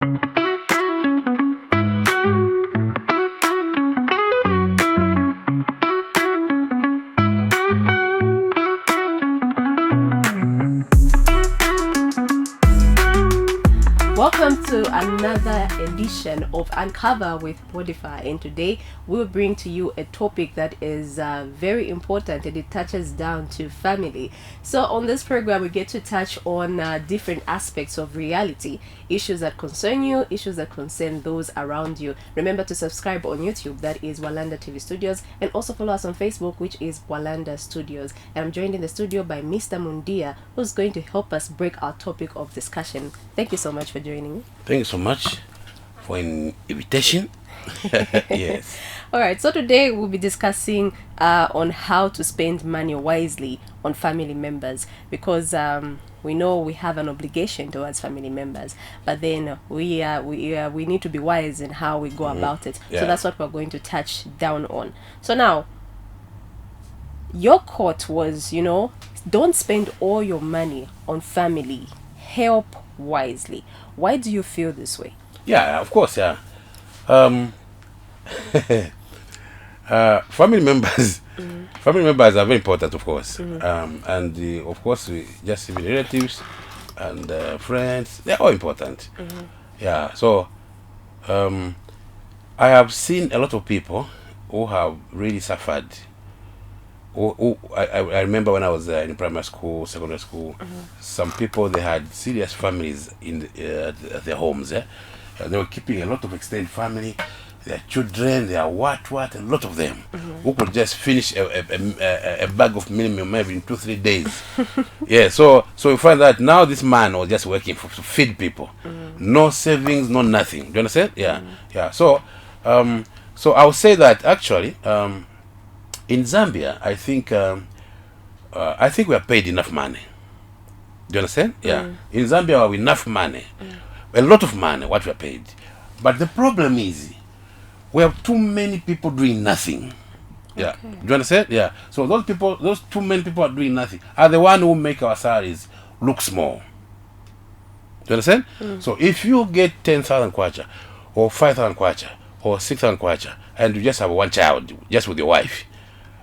Welcome to another edition of Uncover with Spotify, and today we'll bring to you a topic that is very important, and it touches down to family. So on this program we get to touch on different aspects of reality, issues that concern you, issues that concern those around you. Remember to subscribe on YouTube, that is Walanda TV Studios, and also follow us on Facebook, which is Walanda Studios. And I'm joined in the studio by Mr. Mundia, who's going to help us break our topic of discussion. Thank you so much for joining me. Thank you so much for an invitation. Yes. All right, so today we'll be discussing on how to spend money wisely on family members, because we know we have an obligation towards family members, but then we need to be wise in how we go about it. Yeah. So that's what we're going to touch down on. So now, your quote was, don't spend all your money on family, help wisely. Why do you feel this way? Yeah, of course, yeah. Family members are very important, of course. And of course, just even relatives and friends, they're all important. Yeah, so I have seen a lot of people who have really suffered. I remember when I was in primary school, secondary school, some people, they had serious families in at their homes. They were keeping a lot of extended family, their children, their what, a lot of them, who could just finish a bag of minimum maybe in 2-3 days. Yeah, so you find that now this man was just working to feed people, no savings, no nothing. Do you understand? Yeah, yeah. So I would say that actually. In Zambia, I think we are paid enough money. Do you understand? Yeah. In Zambia, we have enough money, a lot of money, what we are paid. But the problem is, we have too many people doing nothing. Yeah. Okay. Do you understand? Yeah. So those too many people are doing nothing, are the one who make our salaries look small. Do you understand? So if you get 10,000 kwacha, or 5,000 kwacha, or 6,000 kwacha, and you just have one child, just with your wife,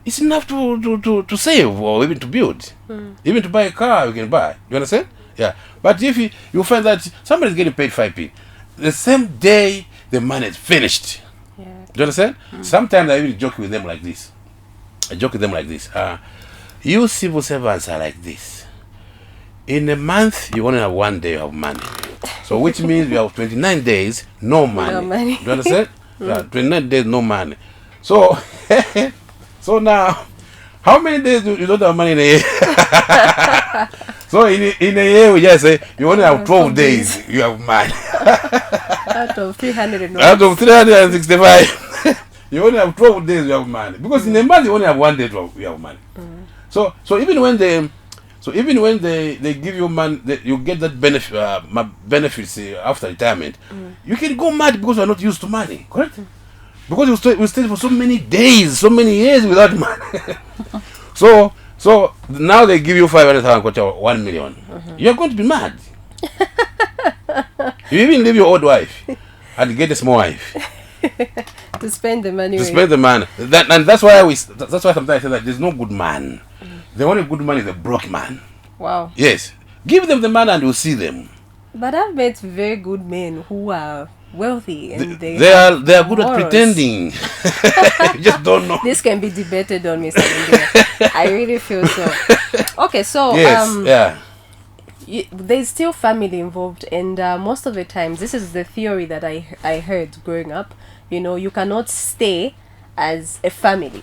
it's enough to save, or even to build. Even to buy a car, you can buy. You understand? Yeah. But if you find that somebody's getting paid 5p, the same day the money is finished. Yeah. Do you understand? Sometimes I even joke with them like this. You civil servants are like this. In a month, you only have 1 day of money. So which means you have 29 days, no money. No money. Do you understand? Yeah, 29 days, no money. So... So now, how many days do you don't have money in a year? So in a year, we just say you only have 12 days you have money. Out of 300 Out of 365, you only have 12 days you have money. Because in a month you only have 1 day you have money. So even when they give you money, you get that benefits after retirement, you can go mad because you are not used to money, correct? Because we stayed for so many days, so many years without money. So now they give you 500,000, 1 million. You're going to be mad. You even leave your old wife and get a small wife to spend the money. And that's why sometimes I say that there's no good man. The only good man is a broke man. Wow. Yes. Give them the money and you'll see them. But I've met very good men who are wealthy, and they are good at pretending. You just don't know. This can be debated on, Mr. India. I really feel so. Okay, so yes, there's still family involved, and most of the times, this is the theory that I heard growing up. You cannot stay as a family.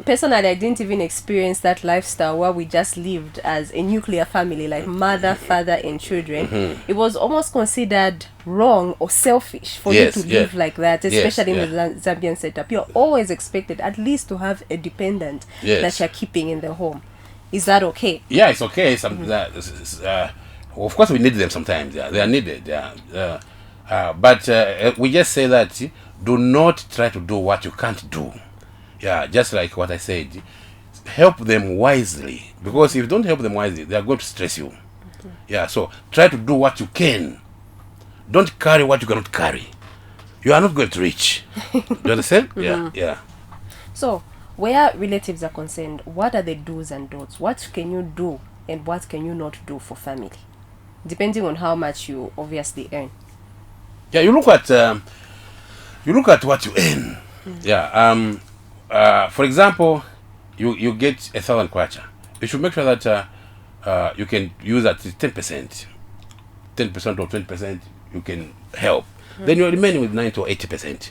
Personally, I didn't even experience that lifestyle where we just lived as a nuclear family, like mother, father, and children. It was almost considered wrong or selfish for you to live like that, especially in the Zambian setup. You're always expected at least to have a dependent that you're keeping in the home. Is that okay? Yeah, it's okay. Of course, we need them sometimes. Yeah, they are needed. But we just say that do not try to do what you can't do. Yeah, just like what I said, help them wisely, because if you don't help them wisely, they are going to stress you. Yeah, so try to do what you can. Don't carry what you cannot carry. You are not going to reach. Do you understand? Yeah. So, where relatives are concerned, what are the do's and don'ts? What can you do and what can you not do for family? Depending on how much you obviously earn. Yeah, you look at what you earn. Yeah. For example, you get 1,000 kwacha. You should make sure that you can use at least 10%. 10% or 20% you can help. Then you're remaining with 90 or 80%.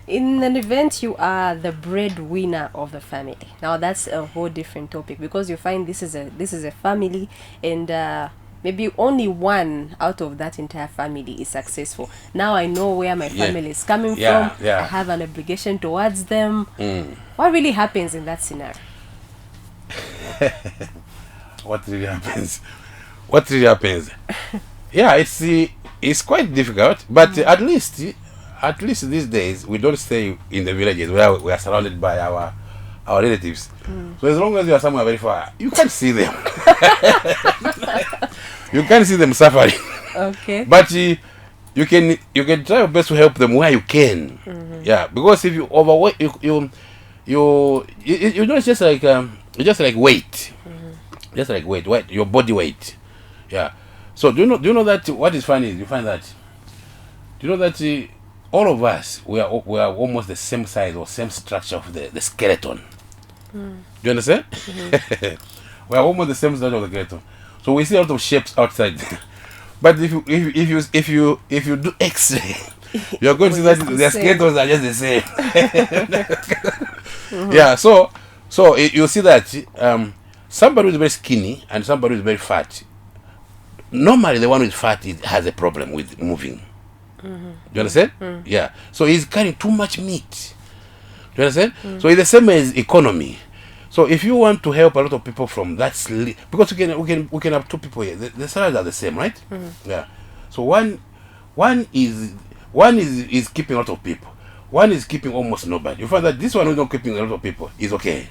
In an event, you are the breadwinner of the family. Now that's a whole different topic, because you find this is a family, and maybe only one out of that entire family is successful. Now I know where my family is coming from. I have an obligation towards them. What really happens in that scenario? What really happens? Yeah, it's quite difficult, but at least these days we don't stay in the villages where we are surrounded by our relatives. So as long as you are somewhere very far, you can't see them. You can't see them suffering. Okay. But you can try your best to help them where you can. Yeah, because if you overweight, you know, it's just like weight. Just like weight, your body weight. Yeah. So do you know that what is funny is you find that, do you know that all of us we are almost the same size or same structure of the skeleton. Do you understand? We are almost the same size of the skeleton. So we see a lot of shapes outside. But if you do X-ray, you are going to see that the skeletons are just the same. Yeah. So you see that somebody who is very skinny and somebody who is very fat. Normally, the one with fat has a problem with moving. Do you understand? Yeah. So he's carrying too much meat. Do you understand? So it's the same as economy. So if you want to help a lot of people from that because we can have two people here. The salaries are the same, right? Yeah. So one is keeping a lot of people. One is keeping almost nobody. You find that this one who is not keeping a lot of people is okay.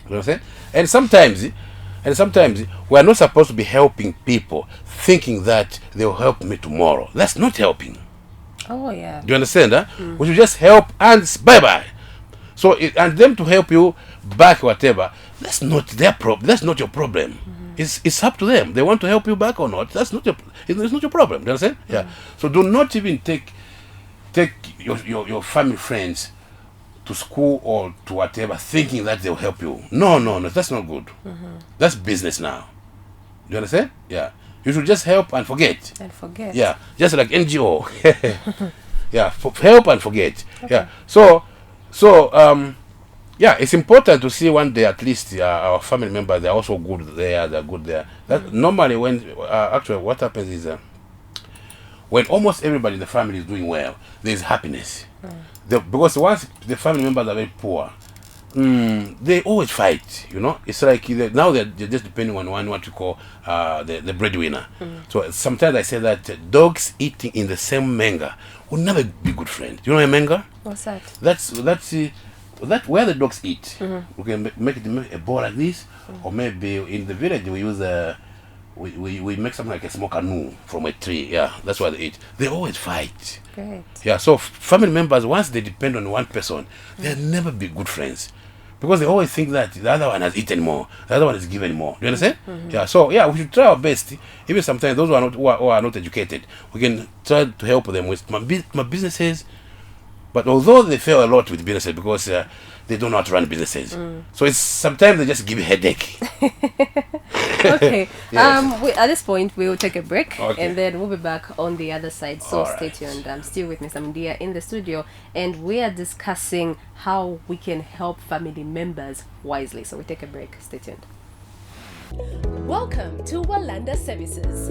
You understand? And sometimes we are not supposed to be helping people thinking that they will help me tomorrow. That's not helping. Oh yeah. Do you understand? Huh? We should just help and bye bye. So and them to help you back whatever. That's not their problem. That's not your problem. It's up to them. They want to help you back or not. It's not your problem. Do you understand? Yeah. So do not even take your family friends to school or to whatever thinking that they'll help you. No, that's not good. That's business now. Do you understand? Yeah. You should just help and forget. Yeah. Just like NGO. Yeah. Help and forget. Okay. Yeah. So yeah, it's important to see one day at least our family members, they're also good there. They're good there. That normally when actually what happens is when almost everybody in the family is doing well, there's happiness. Because once the family members are very poor, they always fight. You know, it's like now they're just depending on what you call the breadwinner. So sometimes I say that dogs eating in the same manga will never be good friends. You know a manga? What's that? That's where the dogs eat. We can make it a bowl like this, or maybe in the village we use we make something like a small canoe from a tree. Yeah, that's why they eat. They always fight. Great. Yeah, so family members, once they depend on one person, they'll never be good friends. Because they always think that the other one has eaten more, the other one is given more. Do you understand? Yeah, so yeah, we should try our best. Even sometimes those who are not educated, we can try to help them with my businesses. But although they fail a lot with businesses because they don't know how to run businesses, so it's sometimes they just give you a headache. Okay. Yes. At this point, we will take a break, Okay. and then we'll be back on the other side. So All stay right. tuned. I'm still with Mr. Mundia in the studio, and we are discussing how we can help family members wisely. So we take a break. Stay tuned. Welcome to Walanda Services.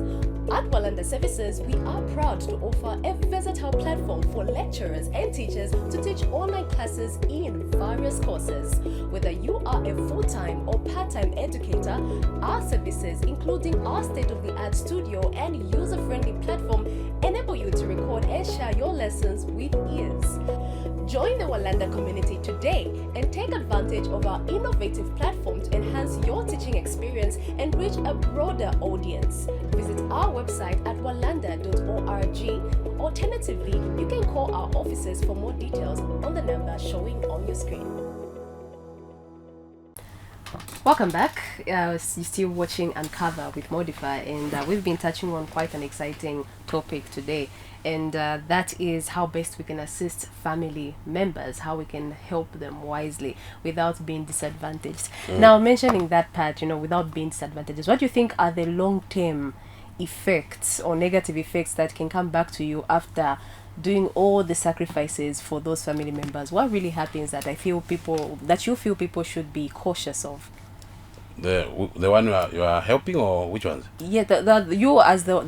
At Walanda Services, we are proud to offer a versatile platform for lecturers and teachers to teach online classes in various courses. Whether you are a full-time or part-time educator, our services, including our state-of-the-art studio and user-friendly platform, enable you to record and share your lessons with ease. Join the Walanda community today and take advantage of our innovative platform to enhance your teaching experience and reach a broader audience. Visit our website at walanda.org. Alternatively, you can call our offices for more details on the number showing on your screen. Welcome back. You're still watching Uncover with Modify, and we've been touching on quite an exciting topic today, and that is how best we can assist family members, how we can help them wisely without being disadvantaged. Now, mentioning that part, without being disadvantaged, what do you think are the long-term effects or negative effects that can come back to you after doing all the sacrifices for those family members? What really happens that you feel people should be cautious of? The one you are helping, or which ones? Yeah, the you as the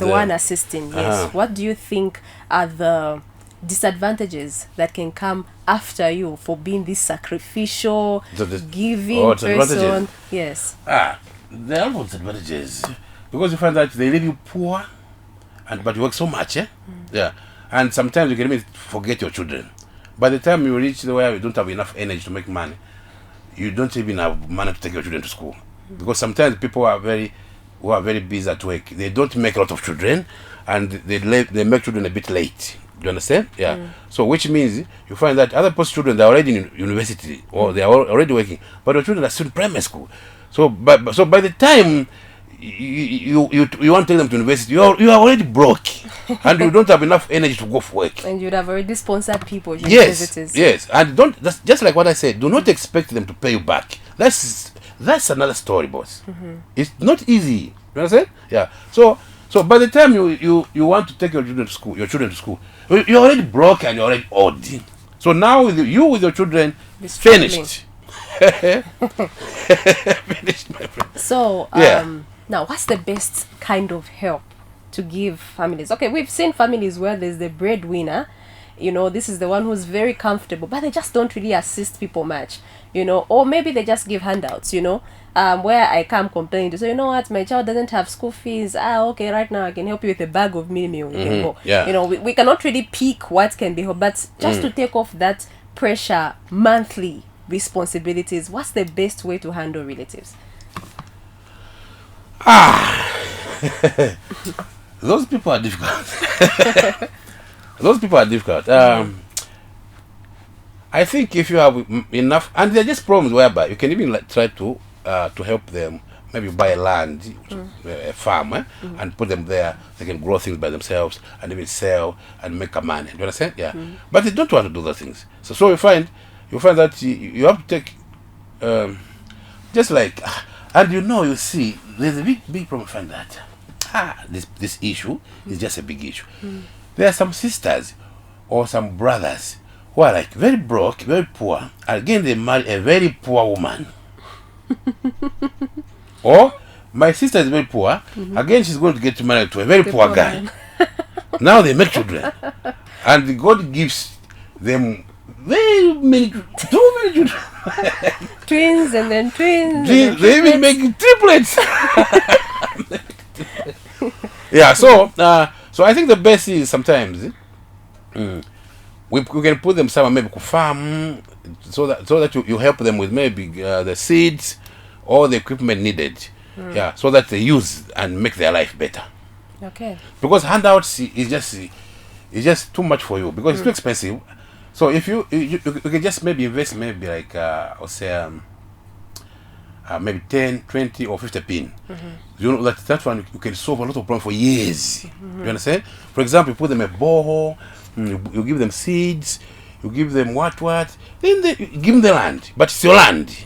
one assisting. Yes. What do you think are the disadvantages that can come after you for being this sacrificial, giving person? Yes. There are disadvantages because you find that they leave you poor, but you work so much, yeah, and sometimes you can even forget your children. By the time you reach where you don't have enough energy to make money, you don't even have money to take your children to school, because sometimes people who are very busy at work, they don't make a lot of children, and they make children a bit late. Do you understand? Yeah. So which means you find that other people's children, they're already in university or they are already working, but your children are still in primary school. So by the time you want to take them to university, you are already broke, and you don't have enough energy to go for work. And you'd have already sponsored people. Yes, and that's just like what I said. Do not expect them to pay you back. That's another story, boss. It's not easy. You understand? Yeah. So by the time you want to take your children to school, you're already broke and you're already old. So now with your children, finished. Finished, my friend. So now, what's the best kind of help to give families? Okay, we've seen families where there's the breadwinner, this is the one who's very comfortable, but they just don't really assist people much, or maybe they just give handouts, where I come complaining to say, what, my child doesn't have school fees. Okay, right now I can help you with a bag of mini meal. You can go. Yeah. We cannot really pick what can be helped, but just to take off that pressure, monthly responsibilities, what's the best way to handle relatives? Those people are difficult. Those people are difficult. I think if you have enough, and they're just problems whereby you can even try to help them, maybe buy land, a farm, and put them there. They can grow things by themselves and even sell and make a money. Do you understand? Yeah. But they don't want to do those things. So you find that you have to take, just like, and you see, there's a big problem. Find that this issue is just a big issue. There are some sisters or some brothers who are like very broke, very poor. Again, they marry a very poor woman. Or my sister is very poor. Again, she's going to get married to a very poor guy. Now they make children, and God gives them too many children. Twins and then twins. They even make triplets. Yeah. So I think the best is sometimes we can put them somewhere, maybe to farm, so that you help them with maybe the seeds or the equipment needed. Yeah, so that they use and make their life better. Okay. Because handouts is just too much for you, because it's too expensive. So if you can just maybe invest maybe like I'll say maybe 10, 20 or 50 pin. That one you can solve a lot of problems for years. You understand? For example, you put them a borehole, you give them seeds, you give them what, then you give them the land, but it's your land.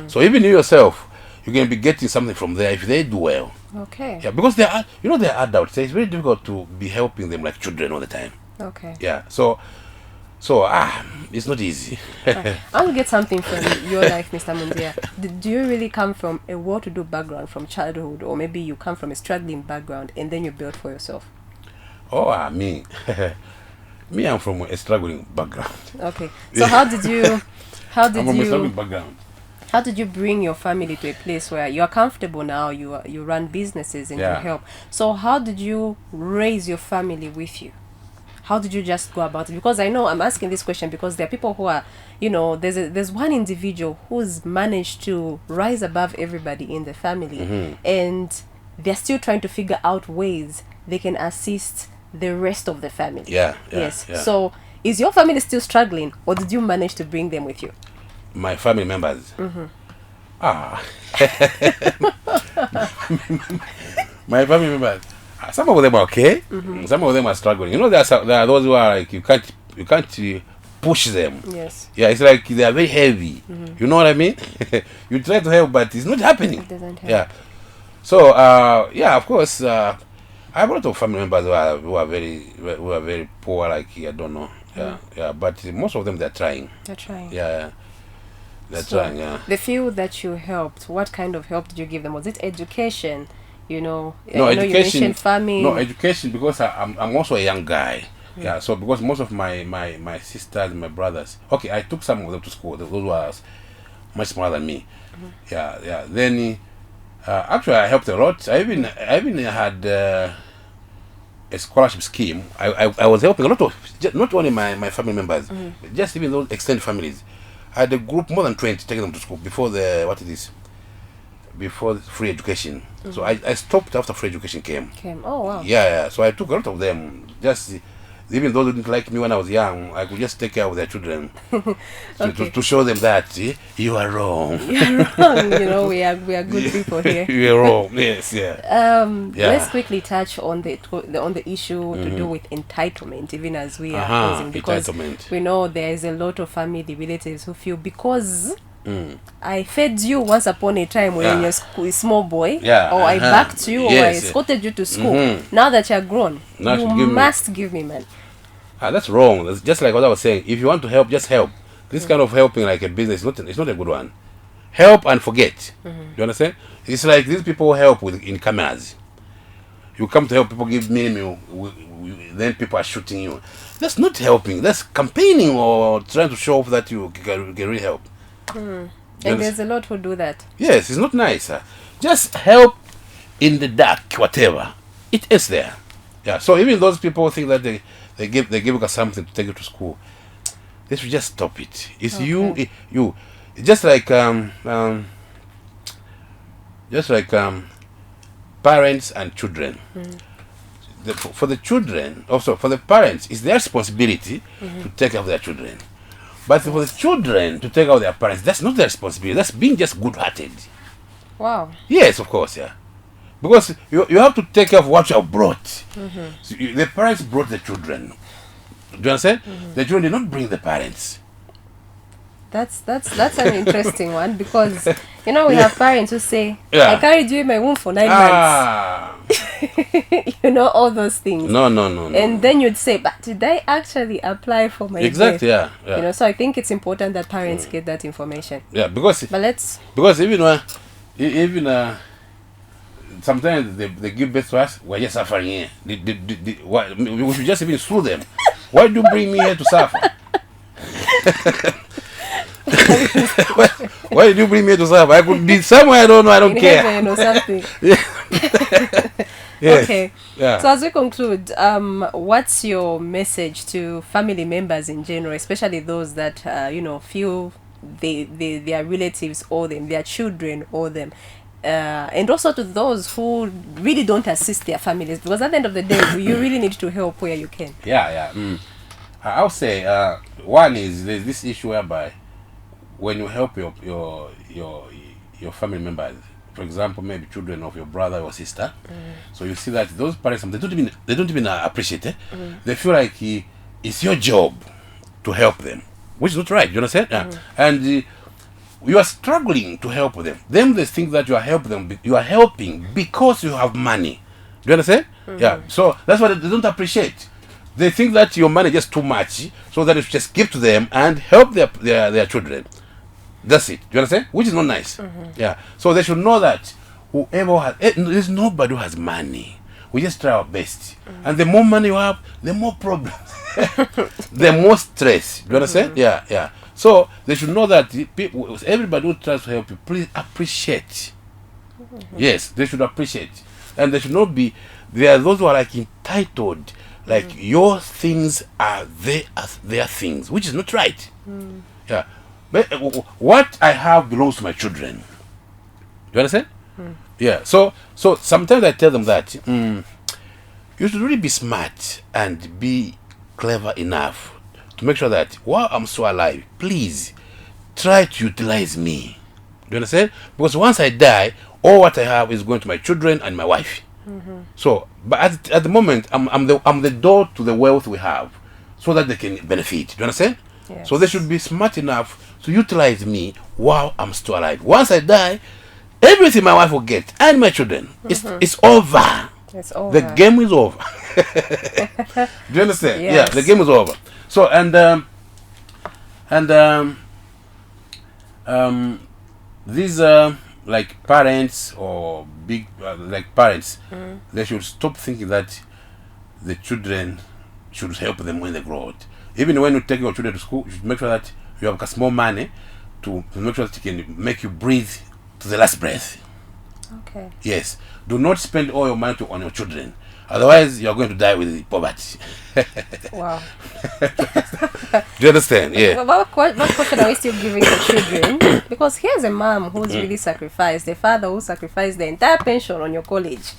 So even you yourself, you can be getting something from there if they do well. Okay. Yeah, because they're adults. So it's very difficult to be helping them like children all the time. Okay. Yeah. So it's not easy. I want to get something from your life, Mr. Mundia. Do you really come from a well-to-do background from childhood, or maybe you come from a struggling background and then you built for yourself? Me, I'm from a struggling background. Okay. So how did you I'm from a struggling background. How did you bring your family to a place where you are comfortable now? You run businesses and you help. So how did you raise your family with you? how did you just go about it? Because I know I'm asking this question because there are people who are, there's one individual who's managed to rise above everybody in the family, and they're still trying to figure out ways they can assist the rest of the family. Yes. So is your family still struggling, or did you manage to bring them with you? My family members. My family members. Some of them are okay. Some of them are struggling. There are those who are like you can't push them. Yes. Yeah, it's like they are very heavy. You know what I mean? You try to help, but it's not happening. It doesn't help. Yeah. So of course, I have a lot of family members who are very poor. Like I don't know. Yeah. But most of them they're trying. They're trying. Yeah. They're So, trying. Yeah. the few that you helped, what kind of help did you give them? Was it education? No, I know education. You mentioned farming. No education because I'm also a young guy. Yeah. So because most of my sisters, my brothers. Okay, I took some of them to school. Those were much smaller than me. Yeah. Then actually I helped a lot. I even had a scholarship scheme. I was helping a lot of not only my family members, just even those extended families. I had a group more than 20 taking them to school before before free education. So I stopped after free education came. Oh wow. Yeah. So I took a lot of them. Just even those who didn't like me when I was young, I could just take care of their children to show them that you are wrong. You're wrong. We are good people here. You are wrong. Yes. Yeah. Let's quickly touch on the issue to do with entitlement, even as we are closing, because entitlement. we know there is a lot of family relatives who feel because I fed you once upon a time when you're a small boy, or I backed you, or I escorted you to school. Now that you're grown, you must give me money. That's wrong. That's just like what I was saying. If you want to help, just help. This kind of helping like a business, it's not a good one. Help and forget. You understand? It's like these people help in cameras. You come to help people, give me, then people are shooting you. That's not helping. That's campaigning or trying to show off that you can really help. And there's a lot who do that. Yes, it's not nice. Just help in the dark, whatever. It is there. Yeah. So even those people think that they give us something to take you to school. They should just stop it. It's you. Just like parents and children. For the children, also for the parents, it's their responsibility to take care of their children. But for the children to take care of their parents, that's not their responsibility. That's being just good-hearted. Wow. Yes, of course, yeah. Because you have to take care of what you have brought. So the parents brought the children. Do you understand? The children did not bring the parents. That's an interesting one, because we have parents who say, I carried you in my womb for 9 months. All those things. No. And then you'd say, but did I actually apply for my exactly birth? Yeah. So I think it's important that parents get that information. Yeah, because even sometimes they give birth to us, we're just suffering here. We should just even sue them. Why do you bring me here to suffer? Why did you bring me to suffer? I could be somewhere, I don't know, I don't care. Heaven or something. Yes. Okay. Yeah. So as we conclude, what's your message to family members in general, especially those that feel their relatives owe them, their children owe them, and also to those who really don't assist their families, because at the end of the day, you really need to help where you can. I'll say one is there's this issue whereby when you help your family members, for example, maybe children of your brother or sister, so you see that those parents they don't even appreciate it. They feel like it's your job to help them, which is not right. You understand? And you are struggling to help them. Then they think that you are helping them. You are helping because you have money. Do you understand? Yeah. So that's what they don't appreciate. They think that your money is just too much, so that you should just give to them and help their children. That's it. Do you understand? Which is not nice. Yeah. So they should know that whoever has, there's nobody who has money. We just try our best. And the more money you have, the more problems. The more stress. Do you understand? Yeah. So they should know that everybody who tries to help you, please appreciate. Yes, they should appreciate. And they should not be, there are those who are like entitled. Like your things are their things, which is not right. Yeah. But what I have belongs to my children. You understand? Yeah. So sometimes I tell them that you should really be smart and be clever enough to make sure that while I'm still alive, please try to utilize me. Do you understand? Because once I die, all what I have is going to my children and my wife. So, but at the moment, I'm the door to the wealth we have, so that they can benefit. Do you understand? Yes. So they should be smart enough to utilize me while I'm still alive. Once I die, everything my wife will get and my children, it's over. It's over. The game is over. Do you understand? Yes. Yeah, the game is over. So these like parents or big like parents, they should stop thinking that the children should help them when they grow up. Even when you take your children to school, you should make sure that you have small money to make sure that you can make you breathe to the last breath. Okay. Yes. Do not spend all your money on your children. Otherwise, you are going to die with poverty. Wow. Do you understand? Yeah. What question are we still giving the children? Because here's a mom who's really sacrificed, a father who sacrificed the entire pension on your college.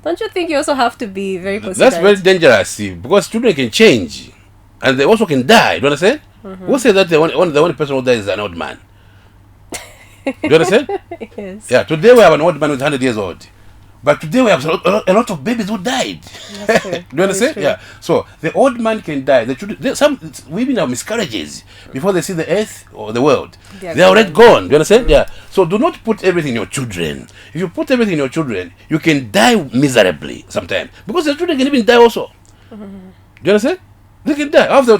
Don't you think you also have to be very considerate? That's very dangerous, see, because children can change, and they also can die. Do you understand? Who said that the only person who dies is an old man? Do you understand? Yes. Yeah. Today we have an old man who's 100 years old. But today we have a lot of babies who died. That's true. Do you understand? Yeah. So the old man can die. The children, some women have miscarriages before they see the earth or the world. They're already gone. Do you understand? Yeah. So do not put everything in your children. If you put everything in your children, you can die miserably sometimes, because the children can even die also. Do you understand? They can die after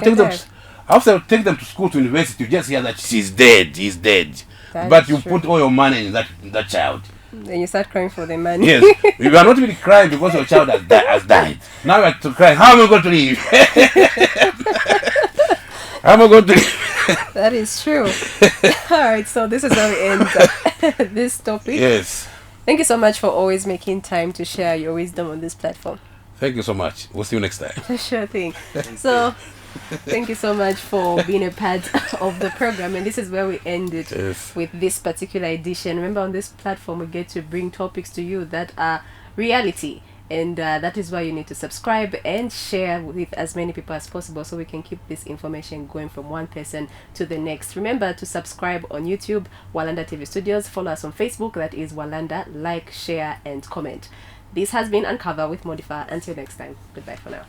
you take them to school, to university. You just hear that she's dead, he's dead. But you put all your money in that child. Then you start crying for the money. Yes, you are not really crying because your child has died. Now you are crying. How am I going to leave? How am I going to leave? That is true. All right, so this is how we end this topic. Yes. Thank you so much for always making time to share your wisdom on this platform. Thank you so much. We'll see you next time. Sure thing. So, thank you so much for being a part of the program. And this is where we end it with this particular edition. Remember, on this platform, we get to bring topics to you that are reality. And that is why you need to subscribe and share with as many people as possible, so we can keep this information going from one person to the next. Remember to subscribe on YouTube, Walanda TV Studios. Follow us on Facebook, that is Walanda. Like, share, and comment. This has been Uncover with Modify. Until next time, goodbye for now.